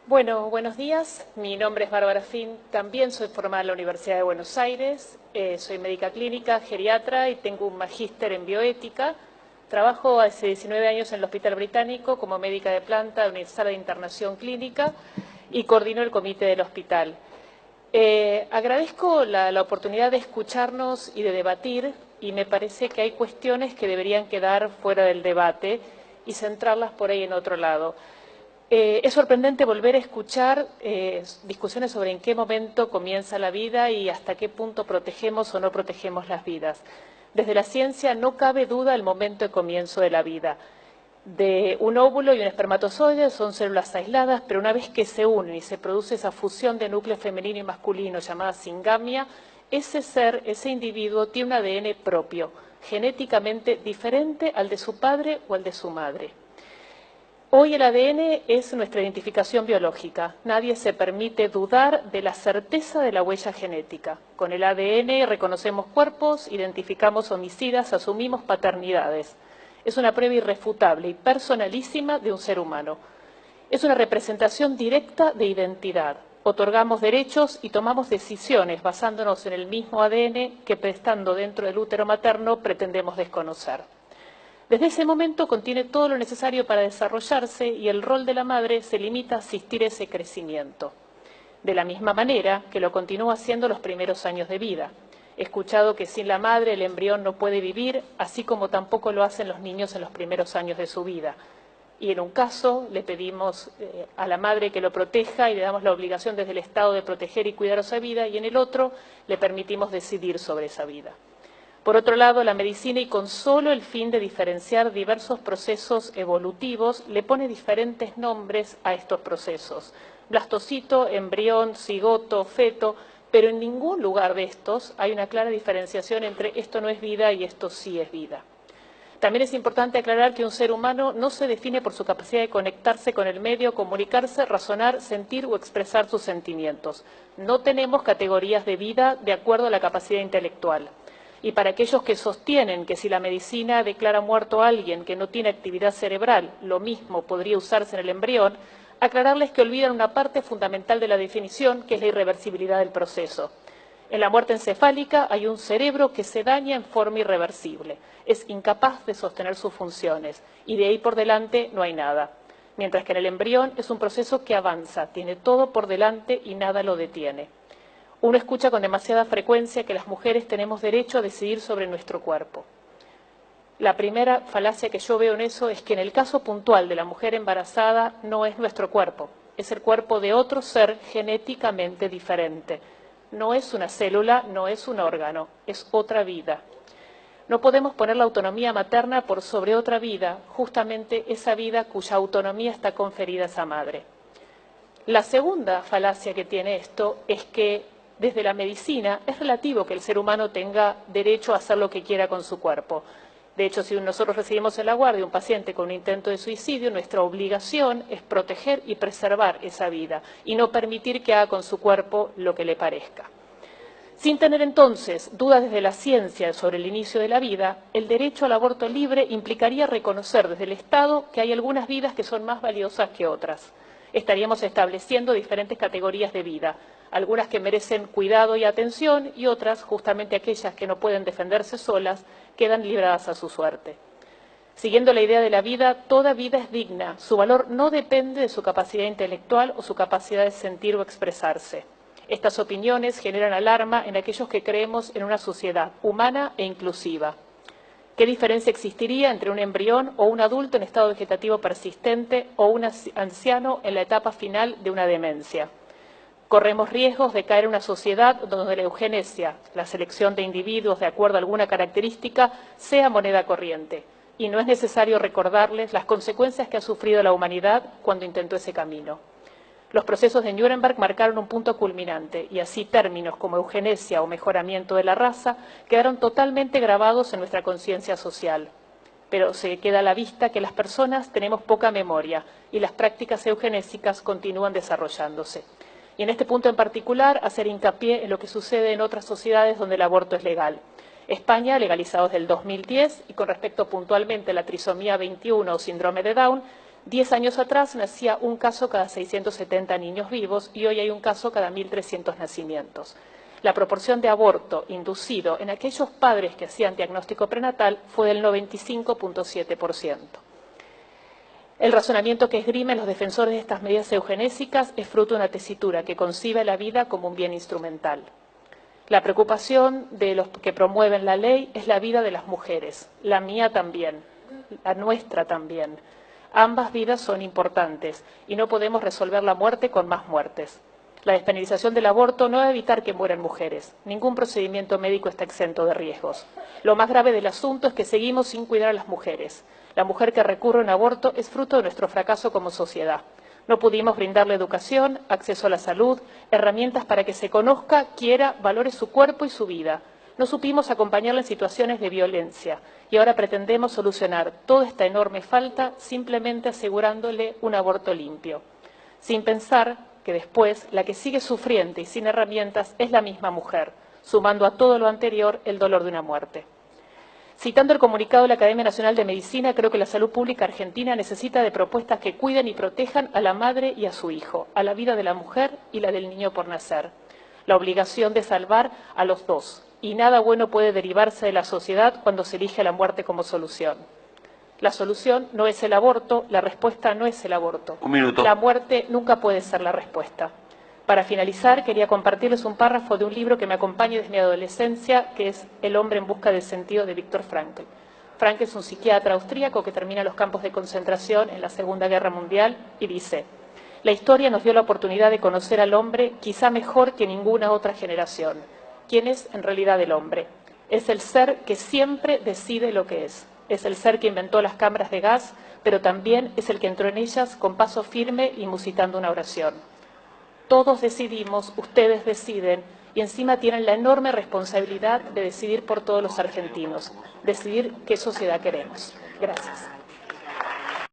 Bueno, buenos días. Mi nombre es Bárbara Fin. También soy formada en la Universidad de Buenos Aires. Soy médica clínica, geriatra y tengo un magíster en bioética. Trabajo hace 19 años en el Hospital Británico como médica de planta de una sala de internación clínica y coordino el comité del hospital. Agradezco la oportunidad de escucharnos y de debatir, y me parece que hay cuestiones que deberían quedar fuera del debate y centrarlas por ahí en otro lado. Es sorprendente volver a escuchar discusiones sobre en qué momento comienza la vida y hasta qué punto protegemos o no protegemos las vidas. Desde la ciencia no cabe duda el momento de comienzo de la vida. De un óvulo y un espermatozoide son células aisladas, pero una vez que se unen y se produce esa fusión de núcleo femenino y masculino llamada singamia, ese ser, ese individuo, tiene un ADN propio, genéticamente diferente al de su padre o al de su madre. Hoy el ADN es nuestra identificación biológica. Nadie se permite dudar de la certeza de la huella genética. Con el ADN reconocemos cuerpos, identificamos homicidas, asumimos paternidades. Es una prueba irrefutable y personalísima de un ser humano. Es una representación directa de identidad. Otorgamos derechos y tomamos decisiones basándonos en el mismo ADN que, estando dentro del útero materno, pretendemos desconocer. Desde ese momento contiene todo lo necesario para desarrollarse y el rol de la madre se limita a asistir ese crecimiento. De la misma manera que lo continúa haciendo los primeros años de vida. He escuchado que sin la madre el embrión no puede vivir, así como tampoco lo hacen los niños en los primeros años de su vida. Y en un caso le pedimos a la madre que lo proteja y le damos la obligación desde el Estado de proteger y cuidar esa vida, y en el otro le permitimos decidir sobre esa vida. Por otro lado, la medicina, y con solo el fin de diferenciar diversos procesos evolutivos, le pone diferentes nombres a estos procesos. Blastocito, embrión, cigoto, feto, pero en ningún lugar de estos hay una clara diferenciación entre esto no es vida y esto sí es vida. También es importante aclarar que un ser humano no se define por su capacidad de conectarse con el medio, comunicarse, razonar, sentir o expresar sus sentimientos. No tenemos categorías de vida de acuerdo a la capacidad intelectual. Y para aquellos que sostienen que si la medicina declara muerto a alguien que no tiene actividad cerebral, lo mismo podría usarse en el embrión, aclararles que olvidan una parte fundamental de la definición, que es la irreversibilidad del proceso. En la muerte encefálica hay un cerebro que se daña en forma irreversible, es incapaz de sostener sus funciones y de ahí por delante no hay nada. Mientras que en el embrión es un proceso que avanza, tiene todo por delante y nada lo detiene. Uno escucha con demasiada frecuencia que las mujeres tenemos derecho a decidir sobre nuestro cuerpo. La primera falacia que yo veo en eso es que en el caso puntual de la mujer embarazada no es nuestro cuerpo, es el cuerpo de otro ser genéticamente diferente. No es una célula, no es un órgano, es otra vida. No podemos poner la autonomía materna por sobre otra vida, justamente esa vida cuya autonomía está conferida a esa madre. La segunda falacia que tiene esto es que desde la medicina es relativo que el ser humano tenga derecho a hacer lo que quiera con su cuerpo. De hecho, si nosotros recibimos en la guardia un paciente con un intento de suicidio, nuestra obligación es proteger y preservar esa vida y no permitir que haga con su cuerpo lo que le parezca. Sin tener entonces dudas desde la ciencia sobre el inicio de la vida, el derecho al aborto libre implicaría reconocer desde el Estado que hay algunas vidas que son más valiosas que otras. Estaríamos estableciendo diferentes categorías de vida, algunas que merecen cuidado y atención y otras, justamente aquellas que no pueden defenderse solas, quedan libradas a su suerte. Siguiendo la idea de la vida, toda vida es digna, su valor no depende de su capacidad intelectual o su capacidad de sentir o expresarse. Estas opiniones generan alarma en aquellos que creemos en una sociedad humana e inclusiva. ¿Qué diferencia existiría entre un embrión o un adulto en estado vegetativo persistente o un anciano en la etapa final de una demencia? Corremos riesgos de caer en una sociedad donde la eugenesia, la selección de individuos de acuerdo a alguna característica, sea moneda corriente. Y no es necesario recordarles las consecuencias que ha sufrido la humanidad cuando intentó ese camino. Los procesos de Nuremberg marcaron un punto culminante y así términos como eugenesia o mejoramiento de la raza quedaron totalmente grabados en nuestra conciencia social. Pero se queda a la vista que las personas tenemos poca memoria y las prácticas eugenésicas continúan desarrollándose. Y en este punto en particular, hacer hincapié en lo que sucede en otras sociedades donde el aborto es legal. España, legalizado desde el 2010, y con respecto puntualmente a la trisomía 21 o síndrome de Down, 10 años atrás nacía un caso cada 670 niños vivos y hoy hay un caso cada 1.300 nacimientos. La proporción de aborto inducido en aquellos padres que hacían diagnóstico prenatal fue del 95.7%. El razonamiento que esgrimen los defensores de estas medidas eugenésicas es fruto de una tesitura que concibe la vida como un bien instrumental. La preocupación de los que promueven la ley es la vida de las mujeres, la mía también, la nuestra también. Ambas vidas son importantes y no podemos resolver la muerte con más muertes. La despenalización del aborto no va a evitar que mueran mujeres. Ningún procedimiento médico está exento de riesgos. Lo más grave del asunto es que seguimos sin cuidar a las mujeres. La mujer que recurre a un aborto es fruto de nuestro fracaso como sociedad. No pudimos brindarle educación, acceso a la salud, herramientas para que se conozca, quiera, valore su cuerpo y su vida. No supimos acompañarla en situaciones de violencia y ahora pretendemos solucionar toda esta enorme falta simplemente asegurándole un aborto limpio, sin pensar que después la que sigue sufriendo y sin herramientas es la misma mujer, sumando a todo lo anterior el dolor de una muerte. Citando el comunicado de la Academia Nacional de Medicina, creo que la salud pública argentina necesita de propuestas que cuiden y protejan a la madre y a su hijo, a la vida de la mujer y la del niño por nacer. La obligación de salvar a los dos, y nada bueno puede derivarse de la sociedad cuando se elige la muerte como solución. La solución no es el aborto, la respuesta no es el aborto. Un minuto. La muerte nunca puede ser la respuesta. Para finalizar, quería compartirles un párrafo de un libro que me acompaña desde mi adolescencia, que es El hombre en busca del sentido, de Viktor Frankl. Frankl es un psiquiatra austríaco que termina los campos de concentración en la Segunda Guerra Mundial y dice: la historia nos dio la oportunidad de conocer al hombre quizá mejor que ninguna otra generación. ¿Quién es en realidad el hombre? Es el ser que siempre decide lo que es. Es el ser que inventó las cámaras de gas, pero también es el que entró en ellas con paso firme y musitando una oración. Todos decidimos, ustedes deciden, y encima tienen la enorme responsabilidad de decidir por todos los argentinos, decidir qué sociedad queremos. Gracias.